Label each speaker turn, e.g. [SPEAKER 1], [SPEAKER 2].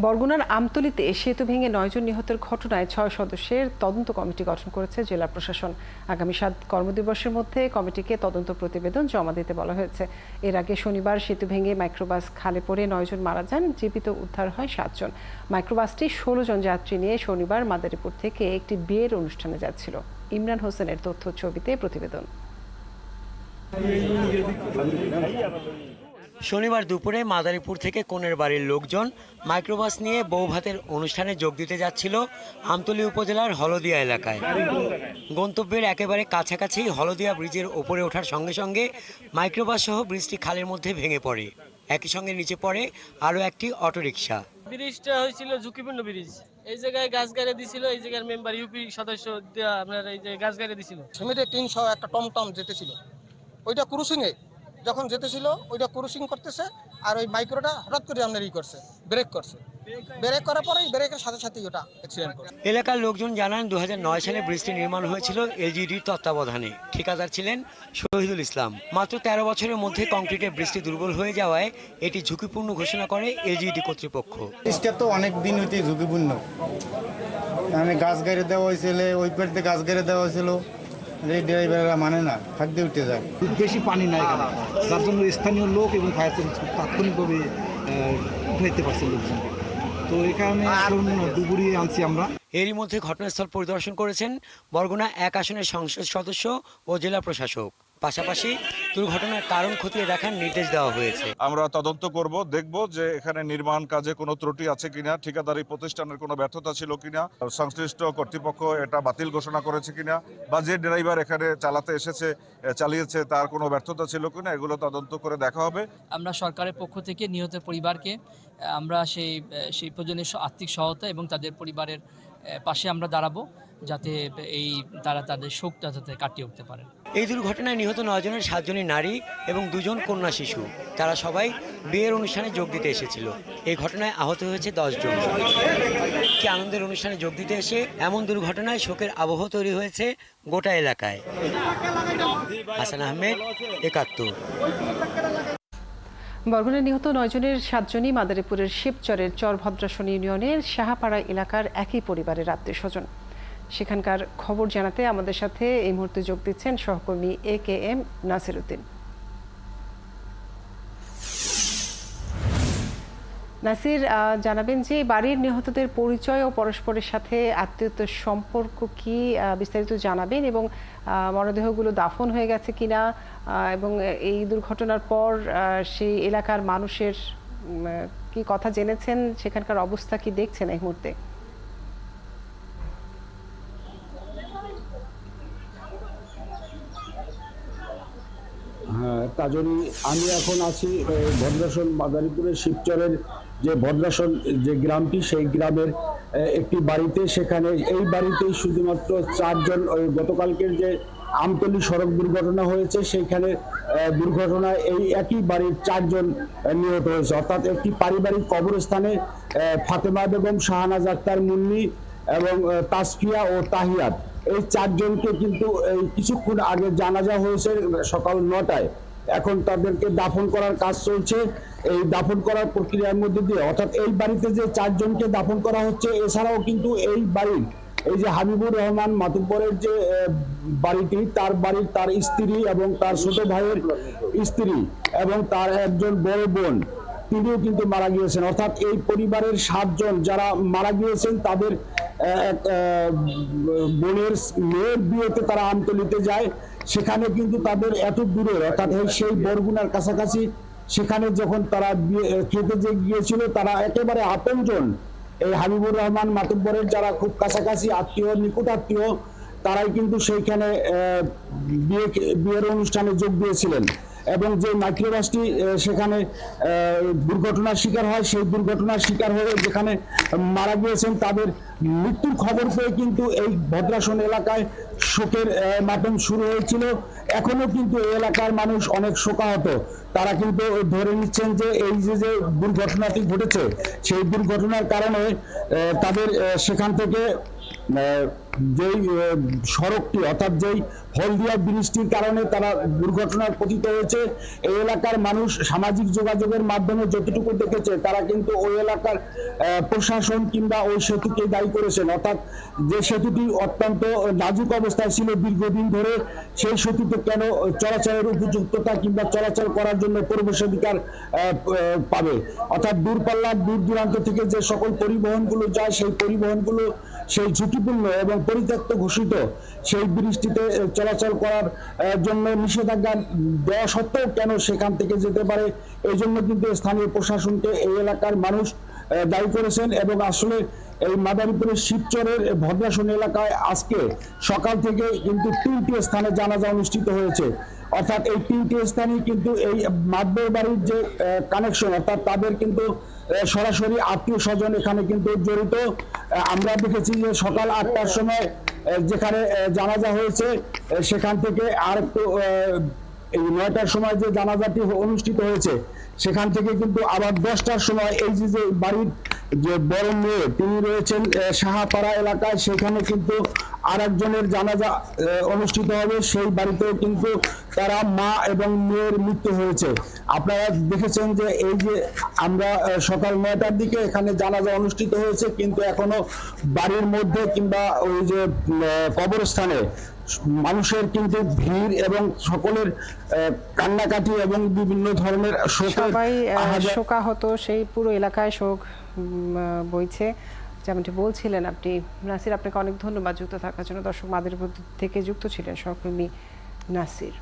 [SPEAKER 1] বরগুনার আমতলীতে সেতু ভেঙে 9 জন নিহতের ঘটনায় 6 সদস্যের তদন্ত কমিটি গঠন করেছে জেলা প্রশাসন। আগামী 7 কর্মদিবসের মধ্যে কমিটিকে তদন্ত প্রতিবেদন জমা দিতে বলা হয়েছে। এর আগে শনিবার সেতু ভেঙে মাইক্রোবাস খালে পড়ে 9 জন মারা যান, জীবিত উদ্ধার হয় 7 জন। মাইক্রোবাসটি 16 জন যাত্রী নিয়ে শনিবার মাদারীপুর থেকে একটি বিয়ের অনুষ্ঠানে যাচ্ছিল। ইমরান হোসেনের তথ্য ছবিতে প্রতিবেদন।
[SPEAKER 2] শনিবার দুপুরে মাদারীপুর থেকে কনের বাড়ির লোকজন মাইক্রোবাস নিয়ে বৌভাতের অনুষ্ঠানে যোগ দিতে যাচ্ছিল আমতলী উপজেলার হলদিয়া এলাকায়। গন্তব্যের একেবারে কাছাকাছি হলদিয়া ব্রিজের ওপরে ওঠার সঙ্গে সঙ্গে মাইক্রোবাস সহ ব্রিজটি খালের মধ্যে ভেঙে পড়ে। একই সঙ্গে নিচে পড়ে আরও একটি অটোরিকশা।
[SPEAKER 3] ব্রিজটা হয়েছিল ঝুঁকিপূর্ণ ব্রিজ। এই জায়গায় গাছ গাড়ে দিছিল, এই জায়গার মেম্বার ইউপি সদস্য আপনার এই যে গাছ গাড়ে দিছিল।
[SPEAKER 4] সিমেন্টে 300 একটা টমটম যেতেছিল, ওইটা ক্রুসিংয়ে যখন যেতেছিল ওইটা ক্রুসিং করতেছে, আর ওই মাইক্রোটা হঠাৎ করে আপনার করছে, ব্রেক করছে। ব্রেক করার পরেই ব্রেকের সাথে সাথেই ওটা অ্যাক্সিডেন্ট করছে।
[SPEAKER 2] এলাকার লোকজন জানান 2009 সালে ব্রিজটি নির্মাণ হয়েছিল এলজিডির তত্ত্বাবধানে। ঠিকাদার ছিলেন শহীদুল ইসলাম। মাত্র 13 বছরের মধ্যে কংক্রিটের ব্রিজটি দুর্বল হয়ে যাওয়ায় এটি ঝুঁকিপূর্ণ ঘোষণা করে এলজিডি কর্তৃপক্ষ।
[SPEAKER 5] ব্রিজটা তো অনেক দিন হইতে ঝুঁকিপূর্ণ, মানে গাছ গাড়ি দেওয়া হয়েছিল, ওই পাড়তে গাছ গাড়ি দেওয়া হয়েছিল, ড্রাইভাররা মানে না, ফাঁক দিয়ে উঠতে যায়।
[SPEAKER 6] বেশি পানি নাই, যার জন্য স্থানীয় লোক এবং ফায়ার সার্ভিস তাৎক্ষণিকভাবে উঠাইতে পারছে লোকজনকে। তো এখানে ডুবুরিয়ে আনছি আমরা।
[SPEAKER 2] এরই মধ্যে ঘটনাস্থল পরিদর্শন করেছেন বরগুনা 1 আসনের সংসদ সদস্য ও জেলা প্রশাসক। পাশাপাশি দুর্ঘটনার কারণ খতিয়ে দেখার নির্দেশ দেওয়া হয়েছে।
[SPEAKER 7] আমরা তদন্ত করব, দেখব যে এখানে নির্মাণ কাজে কোনো ত্রুটি আছে কিনা, ঠিকাদারি প্রতিষ্ঠানের কোনো ব্যর্থতা ছিল কিনা, সংশ্লিষ্ট কর্তৃপক্ষ এটা বাতিল ঘোষণা করেছে কিনা, বা যে ড্রাইভার এখানে চালিয়েছে তার কোনো ব্যর্থতা ছিল কিনা, এগুলো তদন্ত করে দেখা হবে।
[SPEAKER 8] আমরা সরকারের পক্ষ থেকে নিহতের পরিবারকে আমরা সেই প্রয়োজনীয় আর্থিক সহায়তা এবং তাদের পরিবারের পাশে আমরা দাঁড়াবো, যাতে তারা তাদের শোকটা যাতে কাটিয়ে উঠতে পারে।
[SPEAKER 2] এই দুর্ঘটনায় নিহত 9 জনের 7 জনই নারী এবং 2 জন কন্যা শিশু। তারা সবাই বিয়ের অনুষ্ঠানে যোগ দিতে এসেছিল। এই ঘটনায় আহত হয়েছে 10 জন। কি আনন্দের অনুষ্ঠানে যোগ দিতে এসে এমন দুর্ঘটনায় শোকের আবহ তৈরি হয়েছে গোটা এলাকায়। হাসান আহমেদ, 71।
[SPEAKER 1] বরগুনায় নিহত 9 জনের 7 জনই মাদারীপুরের শিবচরের চরভদ্রাসন ইউনিয়নের সাহাপাড়া এলাকার একই পরিবারের আত্মীয়স্বজন। সেখানকার খবর জানাতে আমাদের সাথে এই মুহূর্তে যোগ দিচ্ছেন সহকর্মী AKM নাসির উদ্দিন। নাসির, জানাবেন যে বাড়ির নিহতদের পরিচয় ও পরস্পরের সাথে আত্মীয়তার সম্পর্ক কি, বিস্তারিত জানাবেন, এবং মরদেহগুলো দাফন হয়ে গেছে কিনা, এবং এই দুর্ঘটনার পর সেই এলাকার মানুষের কি কথা জেনেছেন, সেখানকার অবস্থা কি দেখছেন এই মুহূর্তে?
[SPEAKER 9] হ্যাঁ কাজরি, আমি এখন আছি ভদ্রাসন মাদারীপুরের শিবচরের যে ভদ্রাসন যে গ্রামটি, সেই গ্রামের একটি বাড়িতে। সেখানে এই বাড়িতেই শুধুমাত্র 4 জন, গতকালকের যে আমতলী সড়ক দুর্ঘটনা হয়েছে সেইখানে দুর্ঘটনায় এই একই বাড়ির 4 জন নিহত হয়েছে। অর্থাৎ একটি পারিবারিক কবরস্থানে ফাতেমা বেগম, শাহনাজ আক্তার মুন্নি এবং তাসফিয়া ও তাহিয়াত, এই 4 জনকে কিন্তু এই কিছুক্ষণ আগে জানাজা হয়েছে সকাল 9টায়। এখন তাদেরকে দাফন করার কাজ চলছে। এই দাফন করার প্রক্রিয়ার মধ্যে দিয়ে, অর্থাৎ এই বাড়িতে যে 4 জনকে দাফন করা হচ্ছে, এছাড়াও কিন্তু এই বাড়ির এই যে হাবিবুর রহমান মাতুব্বরের যে বাড়িটি, তার বাড়ির তার স্ত্রী এবং তার ছোট ভাইয়ের স্ত্রী এবং তার একজন বড় বোন, তিনিও কিন্তু মারা গিয়েছেন। অর্থাৎ এই পরিবারের 7 জন যারা মারা গিয়েছেন, তাদের বোনের মেয়ের বিয়েতে তারা আমতলীতে যায়। সেখানে কিন্তু তাদের এত দূরের, অর্থাৎ সেই বরগুনার কাছাকাছি, সেখানে যখন তারা খেতে যে গিয়েছিল, তারা একেবারে আপনজন এই হাবিবুর রহমান মাতুব্বরের যারা খুব কাছাকাছি আত্মীয়, নিকট আত্মীয়, তারাই কিন্তু সেইখানে বিয়ের অনুষ্ঠানে যোগ দিয়েছিলেন। এবং যে মাইক্রোবাসটি সেখানে দুর্ঘটনার শিকার হয়, সেই দুর্ঘটনার শিকার হয়ে যেখানে মারা গিয়েছেন, তাদের মৃত্যুর খবর পেয়ে কিন্তু এই ভদ্রাসন এলাকায় শোকের মাতম শুরু হয়েছিল। এখনো কিন্তু এই এলাকার মানুষ অনেক শোকাহত। তারা কিন্তু ধরে নিচ্ছেন যে এই যে দুর্ঘটনাটি ঘটেছে, সেই দুর্ঘটনার কারণে তাদের সেখান থেকে যেই সড়কটি অর্থাৎ যেই হলদিয়া ব্রিজটির কারণে তারা দুর্ঘটনার পতিত হয়েছে, এই এলাকার মানুষ সামাজিক যোগাযোগের মাধ্যমে যতটুকু দেখেছে তারা কিন্তু ওই এলাকার প্রশাসন কিংবা ওই সেতুকে দায়ী করেছেন। অর্থাৎ যে সেতুটি অত্যন্ত নাজুক অবস্থায় ছিল দীর্ঘদিন ধরে, সেই সেতুতে কেন চলাচলের উপযুক্ততা কিংবা চলাচল করার জন্য প্রবেশাধিকার পাবে। অর্থাৎ দূরপাল্লার দূর দূরান্ত থেকে যে সকল পরিবহনগুলো যায় সেই পরিবহনগুলো সেই ঝুঁকিপূর্ণ এবং পরিত্যক্ত ঘোষিত সেই ব্রিজটিতে চলাচল করার জন্য নিষেধাজ্ঞা দেওয়া সত্ত্বেও কেন সেখান থেকে যেতে পারে, এই জন্য কিন্তু স্থানীয় প্রশাসনকে এই এলাকার মানুষ দায়ী করেছেন। এবং আসলে এই মাদারীপুরের শিবচরের ভদ্রাসন এলাকায় আজকে সকাল থেকে কিন্তু 3টি স্থানে জানাজা অনুষ্ঠিত হয়েছে। অর্থাৎ এই 3টি স্থানই কিন্তু এই মাদবর বাড়ির যে কানেকশন, অর্থাৎ তাদের কিন্তু সরাসরি আত্মীয় স্বজন এখানে কিন্তু জড়িত। আমরা দেখেছি যে সকাল 8টার সময় যেখানে জানাজা হয়েছে সেখান থেকে আর একটু এই 9টার সময় যে জানাজাটি অনুষ্ঠিত হয়েছে সেখান থেকে কিন্তু আবার 10টার সময় এই যে বাড়ির যে বড় মেয়ে তিনি রয়েছেন সাহাপাড়া এলাকায়, সেখানে কিন্তু আরেকজনের জানাজা অনুষ্ঠিত হবে। সেই বাড়িতেও কিন্তু তারা মা এবং মেয়ের মৃত্যু হয়েছে। আপনারা দেখেছেন যে এই যে আমরা সকাল 9টার দিকে এখানে জানাজা অনুষ্ঠিত হয়েছে, কিন্তু এখনো বাড়ির মধ্যে কিংবা ওই যে কবরস্থানে মানুষের কিন্তু ভিড় এবং সকলের কান্নাকাটি এবং বিভিন্ন ধরনের
[SPEAKER 1] সবাই শোকাহত, সেই পুরো এলাকায় শোক বইছে। যেমনটি বলছিলেন আপনি নাসির, আপনাকে অনেক ধন্যবাদ যুক্ত থাকার জন্য। দর্শক মাদারীপুর থেকে যুক্ত ছিলেন সহকর্মী নাসির।